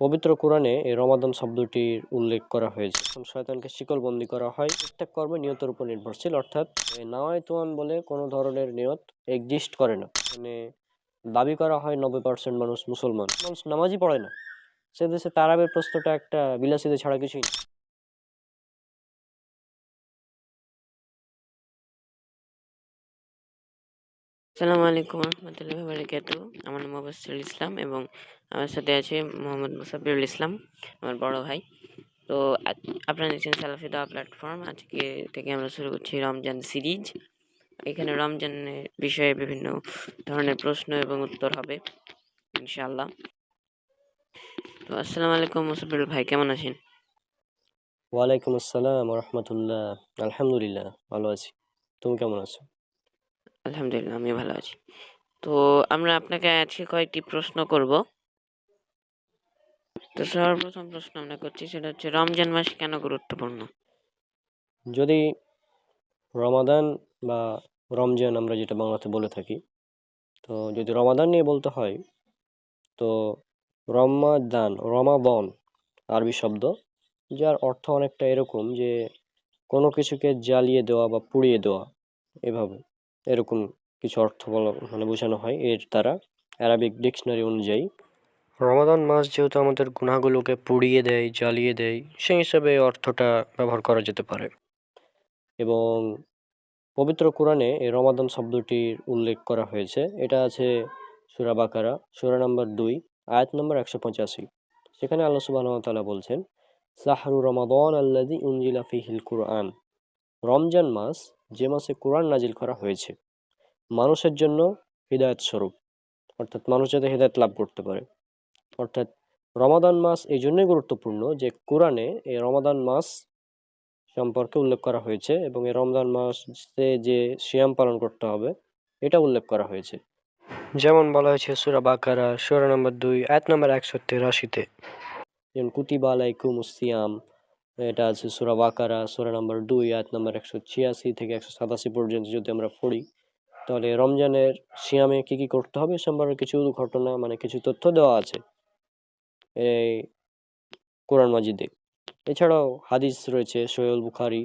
পবিত্র কোরআনে এই রমাদান শব্দটির উল্লেখ করা হয়েছে। শয়তানকে শিকলবন্দি করা হয় প্রত্যেক কর্মে নিয়তের উপর নির্ভরশীল, অর্থাৎ নাওয়াইতুয়ান বলে কোনো ধরনের নিয়ত এক্সিস্ট করে না। মানে দাবি করা হয় 90% মানুষ মুসলমান, মানুষ নামাজই পড়ে না, সে দেশে তারাবের প্রশ্নটা একটা বিলাসিতা ছাড়া কিছুই না। আসসালামু আলাইকুম রহমতুল্লাহি ওয়া বারাকাতুহু। আমার নাম মুবাশশিরুল ইসলাম এবং আমার সাথে আছে মোহাম্মদ মুসাব্বিরুল ইসলাম, আমার বড় ভাই। তো আপনারা দেখছেন সালাফি দাওয়া প্ল্যাটফর্ম। আজকে থেকে আমরা শুরু করছি রমজান সিরিজ। এখানে রমজানের বিষয়ে বিভিন্ন ধরনের প্রশ্ন এবং উত্তর হবে ইনশাআল্লাহ। তো আসসালামু আলাইকুম মুসাব্বিরুল ভাই, কেমন আছেন? ওয়ালাইকুম আসসালাম রহমতুল্লাহ। আলহামদুলিল্লাহ, ভালো আছি। তুমি কেমন আছো? আলহামদুলিল্লাহ, আমি ভালো আছি। তো আমরা আপনাকে আজকে কয়েকটি প্রশ্ন করব। তো সর্বপ্রথম প্রশ্ন আমরা করছি, সেটা হচ্ছে রমজান মাস কেন গুরুত্বপূর্ণ? যদি রমাদান বা রমজান আমরা যেটা বাংলাতে বলে থাকি, তো যদি রমাদান নিয়ে বলতে হয়, তো রমাদান আরবি শব্দ, যার অর্থ অনেকটা এরকম যে কোনো কিছুকে জ্বালিয়ে দেওয়া বা পুড়িয়ে দেওয়া, এভাবে এরকম কিছু অর্থ বলা বোঝানো হয় এর দ্বারা, অ্যারাবিক ডিকশনারি অনুযায়ী। রমাদান মাস যেহেতু আমাদের গুনাহগুলোকে পুড়িয়ে দেয়, জ্বালিয়ে দেয়, সেই হিসাবে এই অর্থটা ব্যবহার করা যেতে পারে। এবং পবিত্র কোরআনে এই রমাদান শব্দটির উল্লেখ করা হয়েছে, এটা আছে সূরা বাকারা সূরা নম্বর 2 আয়াত নম্বর 185। সেখানে আল্লাহ সুবহানাহু ওয়া তাআলা বলছেন, শাহরু রমাদান আল্লাযী উনজিলা ফীহিল কুরআন, রমজান মাস যে মাসে কোরআন নাজিল করা হয়েছে মানুষের জন্য হিদায়াত স্বরূপ, অর্থাৎ মানুষ যাতে হিদায়াত লাভ করতে পারে। অর্থাৎ রমাদান মাস এই জন্যই গুরুত্বপূর্ণ যে কোরআনে এই রমাদান মাস সম্পর্কে উল্লেখ করা হয়েছে এবং এই রমজান মাসে যে সিয়াম পালন করতে হবে এটা উল্লেখ করা হয়েছে। যেমন বলা হয়েছে সূরা বাকারা সূরা নম্বর 2 আয়াত নম্বর 183-তে, যেমন কুতিবা আলাইকুমুস সিয়াম, এটা আছে সূরা বাকারা সূরা নম্বর 2 আয়াত নম্বর 186 থেকে 187 পর্যন্ত। যদি আমরা পড়ি তাহলে রমজানের সিয়ামে কি কি করতে হবে সম্পর্কে কিছু ঘটনা, কিছু তথ্য দেওয়া আছে এই কোরআন মাজিদে। এছাড়াও হাদিস রয়েছে সহিহ বুখারী,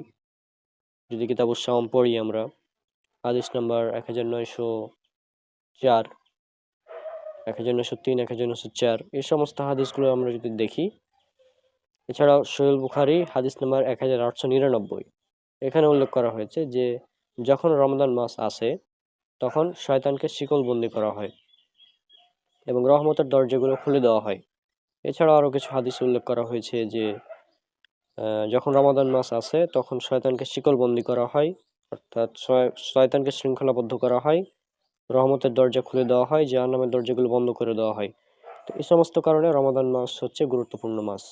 যদি কিতাবুস সাওম পড়ি আমরা, হাদিস নাম্বার 1904, 1903, 1904, এই সমস্ত হাদিসগুলো আমরা যদি দেখি। এছাড়াও সহিহ বুখারী হাদিস নাম্বার 1899, এখানে উল্লেখ করা হয়েছে যে যখন রমজান মাস আসে তখন শয়তানকে শিকলবন্দি করা হয় এবং রহমতের দরজাগুলো খুলে দেওয়া হয়। এছাড়াও আরও কিছু হাদিস উল্লেখ করা হয়েছে যে যখন রমাদান মাস আসে তখন শয়তানকে শিকলবন্দি করা হয়, অর্থাৎ শয়তানকে শৃঙ্খলাবদ্ধ করা হয়, রহমতের দরজা খুলে দেওয়া হয়, জাহান্নামের দরজাগুলো বন্ধ করে দেওয়া হয়। তো এই সমস্ত কারণে রমাদান মাস হচ্ছে গুরুত্বপূর্ণ মাস।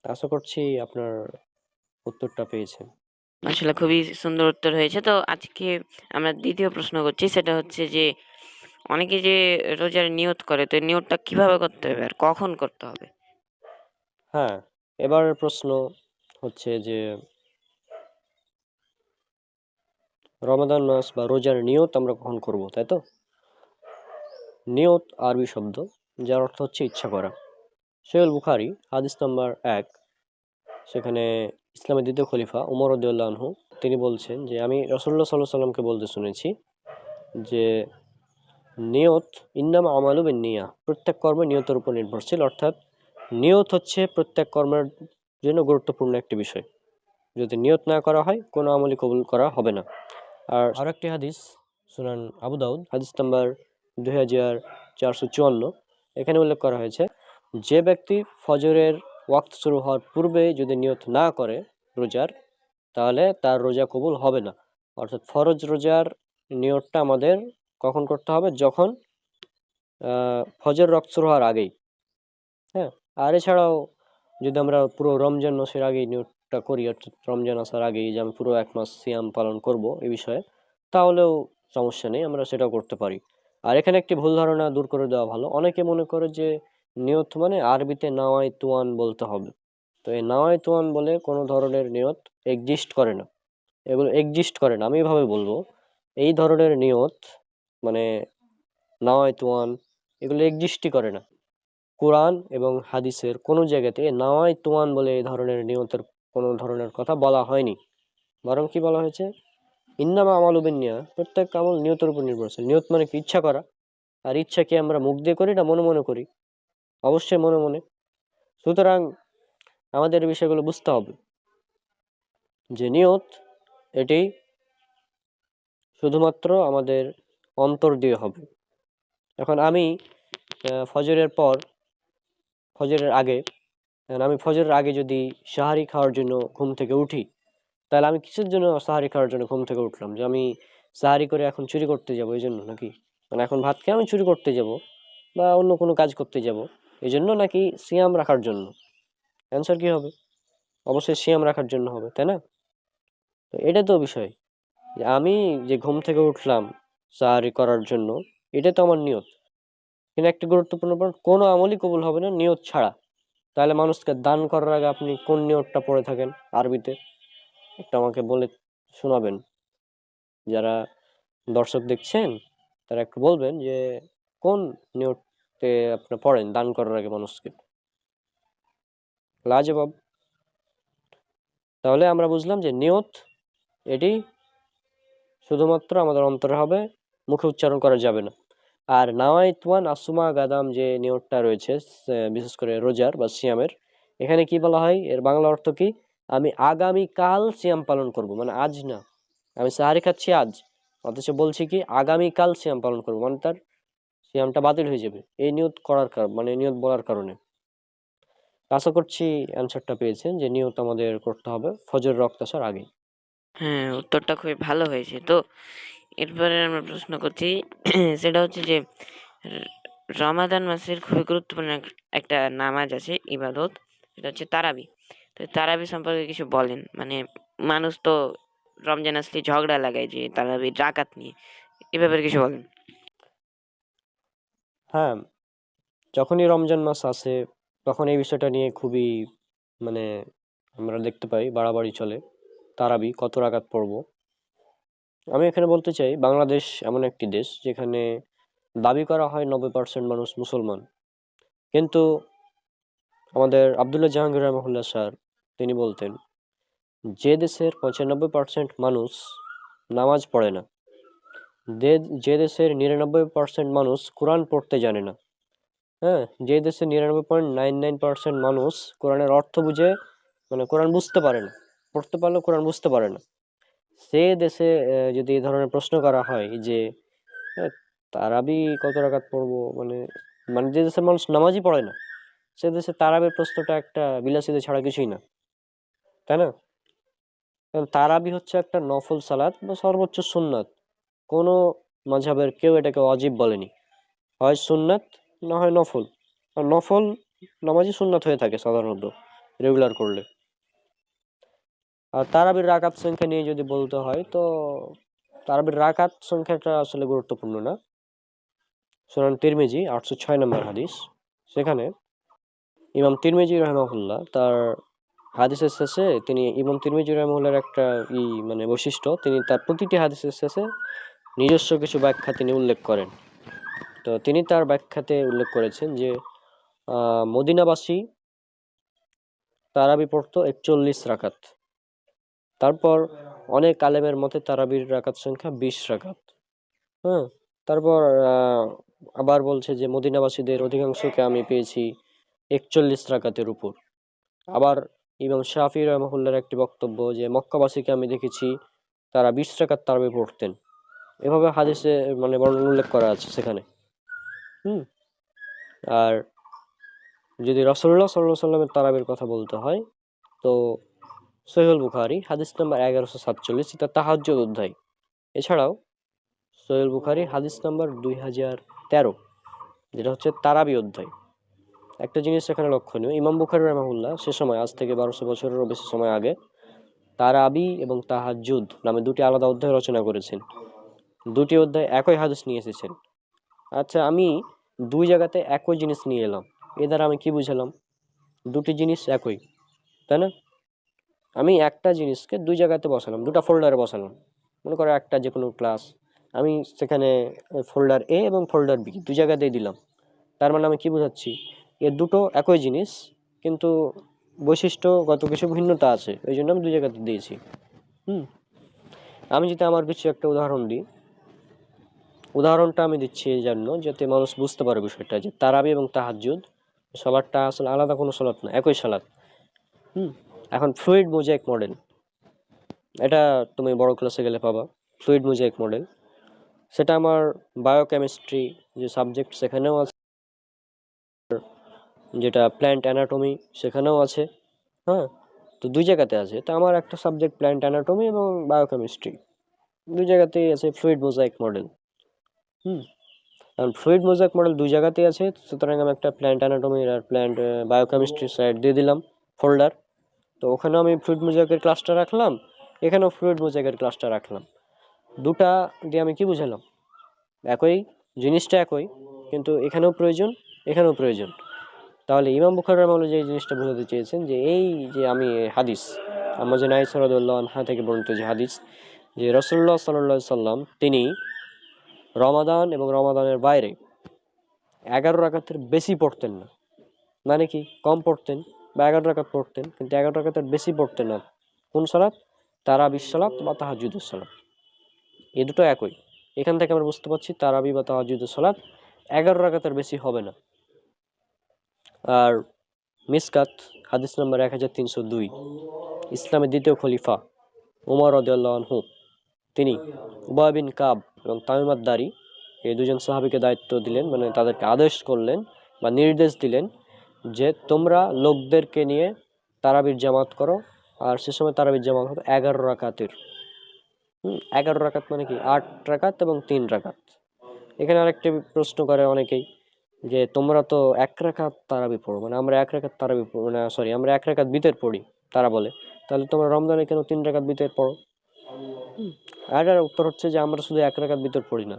আশা করছি আপনার উত্তরটা পেয়েছেন। আসলে খুবই সুন্দর উত্তর হয়েছে। তো আজকে আমরা দ্বিতীয় প্রশ্ন করছি, সেটা হচ্ছে যে অনেকে যে রোজার নিয়ত করে, তো এই নিয়তটা কিভাবে করতে হবে আর কখন করতে হবে? হ্যাঁ, এবার প্রশ্ন হচ্ছে যে রমাদান মাস বা রোজার নিয়ত আমরা কখন করব, তাই তো? নিয়ত আরবি শব্দ, যার অর্থ হচ্ছে ইচ্ছা করা। সহিহ বুখারী হাদিস নাম্বার 1, সেখানে ইসলামের দ্বিতীয় খলিফা উমর রাদিয়াল্লাহু আনহু তিনি বলছেন যে আমি রাসূলুল্লাহ সাল্লাল্লাহু আলাইহি সাল্লামকে বলতে শুনেছি যে নিয়ত ইন্নামা আমালু বিন্নিয়াহ, প্রত্যেক কর্মে নিয়তের উপর নির্ভরশীল, অর্থাৎ নিয়ত হচ্ছে প্রত্যেক কর্মের জন্য গুরুত্বপূর্ণ একটি বিষয়। যদি নিয়ত না করা হয় কোনো আমলই কবুল করা হবে না। আর আরেকটি হাদিস সুনান আবু দাউদ হাদিস নাম্বার 2454, এখানে উল্লেখ করা হয়েছে যে ব্যক্তি ফজরের ওয়াক্ত শুরু হওয়ার পূর্বে যদি নিয়ত না করে রোজার, তাহলে তার রোজা কবুল হবে না। অর্থাৎ ফরজ রোজার নিয়তটা আমাদের কখন করতে হবে? যখন ফজর ওয়াক্ত শুরু হওয়ার আগেই। হ্যাঁ, আর এছাড়াও যদি আমরা পুরো রমজান মাসের আগেই নিয়তটা করি, অর্থাৎ রমজান আসার আগেই যে আমি পুরো 1 মাস সিয়াম পালন করব এই বিষয়ে, তাহলেও সমস্যা নেই, আমরা সেটাও করতে পারি। আর এখানে একটি ভুল ধারণা দূর করে দেওয়া ভালো। অনেকে মনে করে যে নিয়ত মানে আরবিতে নাওয়াইতুয়ান বলতে হবে। তো এই নাওয়াইতুয়ান বলে কোনো ধরনের নিয়ত এক্সিস্ট করে না, এগুলো এক্সিস্ট করে না। আমি এভাবে বলবো, এই ধরনের নিয়ত মানে নাওয়াইতুয়ান, এগুলো এক্সিস্টই করে না। কোরআন এবং হাদিসের কোনো জায়গাতে নাওয়াই তুয়ান বলে এই ধরনের নিয়তের কোনো ধরনের কথা বলা হয়নি, বরং কি বলা হয়েছে, ইন্নামা আমালু বিন্নিয়া, প্রত্যেক আমল নিয়তের উপর নির্ভরশীল। নিয়ত মানে কি? ইচ্ছা করা। আর ইচ্ছা কি আমরা মুখ দিয়ে করি না মনে মনে করি? অবশ্যই মনে মনে। সুতরাং আমাদের এই বিষয়গুলো বুঝতে হবে যে নিয়ত এটি শুধুমাত্র আমাদের অন্তর দিয়ে হবে। এখন আমি ফজরের পর, ফজরের আগে, আমি ফজরের আগে যদি সাহারি খাওয়ার জন্য ঘুম থেকে উঠি, তাহলে আমি কিসের জন্য সাহারি খাওয়ার জন্য ঘুম থেকে উঠলাম? যে আমি সাহারি করে এখন চুরি করতে যাব এই জন্য নাকি? মানে এখন ভাত খেয়ে আমি চুরি করতে যাব বা অন্য কোনো কাজ করতে যাব এই জন্য, নাকি সিয়াম রাখার জন্য? অ্যান্সার কি হবে? অবশ্যই সিয়াম রাখার জন্য হবে, তাই না? তো এটা তো বিষয়, যে আমি যে ঘুম থেকে উঠলাম সাহারি করার জন্য, এটা তো আমার নিয়ত। কিন্তু একটা গুরুত্বপূর্ণ পয়েন্ট, কোনো আমলই কবুল হবে না নিয়ত ছাড়া। তাহলে মানুষকে দান করার আগে আপনি কোন নিয়তটা পড়ে থাকেন আরবিতে? একটু আমাকে বলে শোনাবেন। যারা দর্শক দেখছেন তারা একটু বলবেন যে কোন নিয়তে আপনি পড়েন দান করার আগে মানুষকে। লাজবাব। তাহলে আমরা বুঝলাম যে নিয়ত এটি শুধুমাত্র আমাদের অন্তরে হবে, মুখে উচ্চারণ করা যাবে না। আর নাওয়াইতুয়ান আসুমা গাদাম যে নিয়তটা রয়েছে, বিশেষ করে রোজার বা সিয়ামের, এখানে কি বলা হয়, এর বাংলা অর্থ কি? আমি আগামী কাল সিয়াম পালন করব, মানে আজ না। আমি সাহারি খাচ্ছি আজ, অথচ বলছি কি আগামী কাল সিয়াম পালন করব, মানে তার সিয়ামটা বাতিল হয়ে যাবে এই নিয়ত করার কারণ, মানে নিয়ত বলার কারণে। আশা করছি অ্যান্সারটা পেয়েছেন যে নিয়ত আমাদের করতে হবে ফজর রক্ত আসার আগে। হ্যাঁ, উত্তরটা খুবই ভালো হয়েছে। তো এরপরে আমরা প্রশ্ন করছি, সেটা হচ্ছে যে র- রমাদান মাসের খুবই গুরুত্বপূর্ণ একটা নামাজ আছে, ইবাদত, সেটা হচ্ছে তারাবি। তো তারাবি সম্পর্কে কিছু বলেন। মানে মানুষ তো রমজান আসলে ঝগড়া লাগায় যে তারাবি রাকাত নিয়ে, এ ব্যাপারে কিছু বলেন। হ্যাঁ, যখনই রমজান মাস আসে তখন এই বিষয়টা নিয়ে খুবই, মানে আমরা দেখতে পাই বাড়াবাড়ি চলে। তারাবি কত রাকাত পড়বো? আমি এখানে বলতে চাই, বাংলাদেশ এমন একটি দেশ যেখানে দাবি করা হয় 90% মানুষ মুসলমান, কিন্তু আমাদের আব্দুল্লাহ জাহাঙ্গীর রহমতুল্লাহ স্যার তিনি বলতেন, যে দেশের 95% মানুষ নামাজ পড়ে না, যে দেশের 99% মানুষ কোরআন পড়তে জানে না, হ্যাঁ, যে দেশে 99.99% মানুষ কোরআনের অর্থ বুঝে, মানে কোরআন বুঝতে পারে না, পড়তে পারলেও কোরআন বুঝতে পারে না, সে দেশে যদি এই ধরনের প্রশ্ন করা হয় যে তারাবি কত রাকাত পড়বো, মানে মানে যে দেশের মানুষ নামাজই পড়ে না সে দেশে তারাবির প্রশ্নটা একটা বিলাসিতা ছাড়া কিছুই না, তাই না? কারণ তারাবি হচ্ছে একটা নফল সালাত বা সর্বোচ্চ সুন্নাত। কোনো মাঝহাবের কেউ এটাকে ওয়াজিব বলেনি, হয় সুন্নাত না হয় নফল। আর নফল নামাজই সুন্নাত হয়ে থাকে সাধারণত রেগুলার করলে। আর তারাবির রাকাত সংখ্যা নিয়ে যদি বলতে হয় তো তারাবির রাকাত সংখ্যাটা আসলে গুরুত্বপূর্ণ না। সুনান তিরমিজি 806 নম্বর হাদিস, সেখানে ইমাম তিরমিজি রহমাহুল্লাহ তার হাদিসের শেষে, তিনি ইমাম তিরমিজি রহমাহুল্লাহর একটা মানে বৈশিষ্ট্য, তিনি তার প্রতিটি হাদিসের শেষে নিজস্ব কিছু ব্যাখ্যা তিনি উল্লেখ করেন। তো তিনি তার ব্যাখ্যাতে উল্লেখ করেছেন যে মদিনাবাসী তারাবি পড়তো 41 রাকাত। তারপর অনেক আলেমের মতে তারাবির রাকাত সংখ্যা 20 রাকাত। হ্যাঁ, তারপর আবার বলছে যে মদিনাবাসীদের অধিকাংশকে আমি পেয়েছি 41 রাকাতের উপর। আবার ইমাম শাফি রহমাহুল্লাহর একটি বক্তব্য যে মক্কাবাসীকে আমি দেখেছি তারা 20 রাকাত তারাবি পড়তেন। এভাবে হাদিসে মানে বর্ণনা উল্লেখ করা আছে সেখানে। হুম। আর যদি রাসূলুল্লাহ সাল্লাল্লাহু আলাইহি সাল্লামের তারাবির কথা বলতে হয় তো সহিহুল বুখারী হাদিস নাম্বার 1147, এটা তাহাজ্জুদ অধ্যায়। এছাড়াও সহিহুল বুখারী হাদিস নাম্বার 2013, যেটা হচ্ছে তারাবি অধ্যায়। একটা জিনিস এখানে লক্ষণীয়, ইমাম বুখারী রাহিমাহুল্লাহ সে সময়, আজ থেকে 1200 বছরেরও বেশি সময় আগে, তারাবি এবং তাহাজ্জুদ নামে দুটি আলাদা অধ্যায় রচনা করেছেন। দুটি অধ্যায় একই হাদিস নিয়ে এসেছেন। আচ্ছা, আমি দুই জায়গাতে একই জিনিস নিয়ে এলাম, এ দ্বারা আমি কি বুঝালাম? দুটি জিনিস একই, তাই না? আমি একটা জিনিসকে দুই জায়গাতে বসালাম, দুটো ফোল্ডারে বসালাম। মনে করো একটা যে কোনো ক্লাস, আমি সেখানে ফোল্ডার এ এবং ফোল্ডার বি দুই জায়গাতেই দিলাম। তার মানে আমি কি বোঝাচ্ছি? এ দুটো একই জিনিস, কিন্তু বৈশিষ্ট্যগত কিছু ভিন্নতা আছে, ওই জন্য আমি দুই জায়গাতে দিয়েছি। আমি যদি আমার কিছু একটা উদাহরণ দিই, উদাহরণটা আমি দিচ্ছি এই জন্য যাতে মানুষ বুঝতে পারে বিষয়টা, যে তারাবি এবং তাহাজ্জুদ সালাদটা আসলে আলাদা কোনো সালাত না, একই সালাত। এখন ফ্লুইড মোজাইক মডেল, এটা তুমি বড় ক্লাসে গেলে পাবা, ফ্লুইড মোজাইক মডেল। সেটা আমার বায়োকেমিস্ট্রি যে সাবজেক্ট সেখানেও আছে, যেটা প্ল্যান্ট অ্যানাটমি সেখানেও আছে। হ্যাঁ, তো দুই জায়গাতে আছে। তো আমার একটা সাবজেক্ট প্ল্যান্ট অ্যানাটমি এবং বায়োকেমিস্ট্রি, দুই জায়গাতেই আছে ফ্লুইড মোজাইক মডেল। কারণ ফ্লুইড মোজাইক মডেল দুই জায়গাতেই আছে, সুতরাং আমি একটা প্ল্যান্ট অ্যানাটমির আর প্ল্যান্ট বায়োকেমিস্ট্রি সাইড দিয়ে দিলাম ফোল্ডার। তো ওখানেও আমি ফ্লুইড মোজাইকের ক্লাসটা রাখলাম, এখানেও ফ্লুইড মোজাইকের ক্লাসটা রাখলাম। দুটা দিয়ে আমি কি বুঝালাম? একই জিনিসটা একই, কিন্তু এখানেও প্রয়োজন, এখানেও প্রয়োজন। তাহলে ইমাম বুখারী রাহিমাহুল্লাহ যে জিনিসটা বোঝাতে চেয়েছেন, যে এই যে আমি হাদিস, আমার যে আয়েশা রাদিয়াল্লাহু আনহা থেকে বর্ণিত যে হাদিস, যে রাসূলুল্লাহ সাল্লাল্লাহু আলাইহি সাল্লাম তিনি রমাদান এবং রমাদানের বাইরে 11 রাকাতের বেশি পড়তেন না। মানে কি, কম পড়তেন বা 11 রাকাত পড়তেন, কিন্তু 11 রাকাতের বেশি পড়তেন না। কোন সালাত? তারাবির সালাত বা তাহাজ্জুদের সালাত, এই দুটো একই। এখান থেকে আমরা বুঝতে পারছি তারাবি বা তাহাজ্জুদের সালাত 11 রাকাতের বেশি হবে না। আর মিসকাত হাদিস নম্বর 1302, ইসলামের দ্বিতীয় খলিফা ওমর রাদিয়াল্লাহু আনহু তিনি উবাই বিন কাব এবং তামিম আদ-দারি এই দুজন সাহাবীকে দায়িত্ব দিলেন, মানে তাদেরকে আদেশ করলেন বা নির্দেশ দিলেন যে তোমরা লোকদেরকে নিয়ে তারাবির জামাত করো। আর সে সময় তারাবির জামাত হতো 11 রাকাতের। 11 রাকাত মানে কি 8 রাকাত এবং 3 রাকাত। এখানে আরেকটা প্রশ্ন করে অনেকেই, যে তোমরা তো 1 রাকাত তারাবি পড়ো, মানে আমরা 1 রাকাত তারাবি পড়ি না, সরি আমরা 1 রাকাত বিতর পড়ি, তারা বলে তাহলে তোমরা রমজানে কেন 3 রাকাত বিতর পড়ো? আর এর উত্তর হচ্ছে যে আমরা শুধু 1 রাকাত বিতর পড়ি না,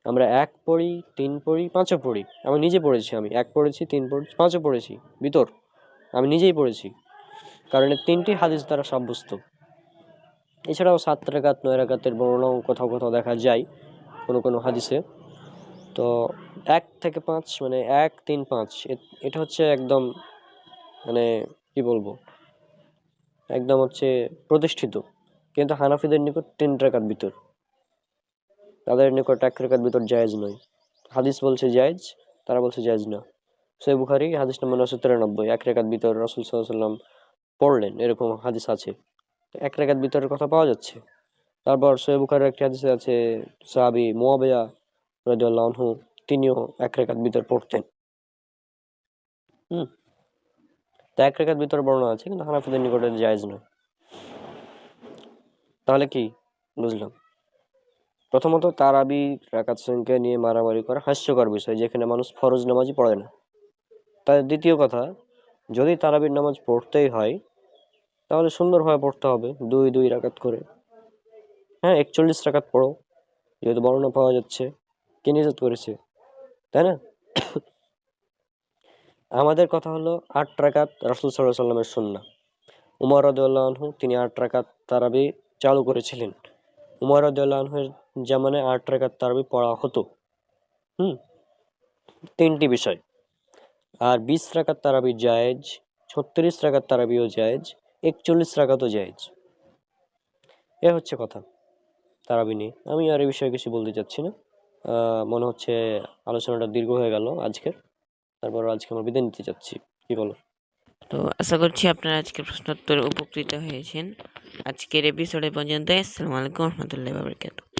আমরা 1 পড়ি, 3 পড়ি, 5ও পড়ি। আমি নিজে পড়েছি, আমি 1 পড়েছি, 3 পড়েছি, 5ও পড়েছি বিতর, আমি নিজেই পড়েছি, কারণ এই তিনটি হাদিস দ্বারা সাব্যস্ত। এছাড়াও 7 রাকাত 9 রাকাতের বর্ণনাও কোথাও কোথাও দেখা যায় কোনো কোনো হাদিসে। তো 1 থেকে 5 মানে 1, 3, 5 এটা হচ্ছে একদম, মানে কি বলবো, একদম হচ্ছে প্রতিষ্ঠিত। কিন্তু হানাফিদের নিকট 3 রাকাত বিতর, তাদের নিকট 1 রাকাত বিতর জায়েজ নয়। হাদিস বলছে জায়েজ, তারা বলছে জায়েজ না। সহিহ বুখারী হাদিস নম্বর 993, 1 রাকাত বিতর রাসূল সাল্লাল্লাহু আলাইহি ওয়াসাল্লাম পড়লেন, এরকম হাদিস আছে। 1 রাকাত বিতরের কথা পাওয়া যাচ্ছে। তারপর সহিহ বুখারীর একটি হাদিসে আছে সাহাবী মুয়াবিয়া রাদিয়াল্লাহু আনহু তিনিও 1 রাকাত বিতর পড়তেন। তো 1 রাকাত বিতর বর্ণনা আছে, কিন্তু হানাফিদের নিকটে জায়েজ নয়। তাহলে কি বুঝলাম? প্রথমত তারাবি রাকাত সংখ্যা নিয়ে মারামারি করা হাস্যকর বিষয়, যেখানে মানুষ ফরজ নামাজই পড়ে না। তার দ্বিতীয় কথা, যদি তারাবির নামাজ পড়তেই হয় তাহলে সুন্দরভাবে পড়তে হবে, 2 রাকাত করে। হ্যাঁ, 41 রাকাত পড়ো, যেহেতু বর্ণনা পাওয়া যাচ্ছে, কে নিষেধ করেছে, তাই না? আমাদের কথা হলো 8 রাকাত রাসূল সাল্লাল্লাহু আলাইহি ওয়াসাল্লামের সুন্নাহ। উমর রাদিয়াল্লাহু আনহু তিনি 8 রাকাত তারাবি চালু করেছিলেন। উমর রাদিয়াল্লাহু আনহুর জামানে 8 রাকাত তারাবি পড়া হতো। তিনটি বিষয়। আর 20 রাকাত তারাবি জায়েজ, 36 রাকাত তারাবিও জায়েজ, 41 রাকাতও জায়েজ। এ হচ্ছে কথা তারাবি নিয়ে। আমি আর এই বিষয়ে কিছু বলতে চাচ্ছি না। মনে হচ্ছে আলোচনাটা দীর্ঘ হয়ে গেল আজকের। তারপর আজকে আমরা বিদায় নিতে চাচ্ছি, কি বলো? তো আশা করছি আপনারা আজকের প্রশ্নোত্তরে উপকৃত হয়েছেন। আজকের এপিসোডে পর্যন্ত। আসসালামু আলাইকুম রহমতুল্লাহি ওয়া বারাকাতুহু।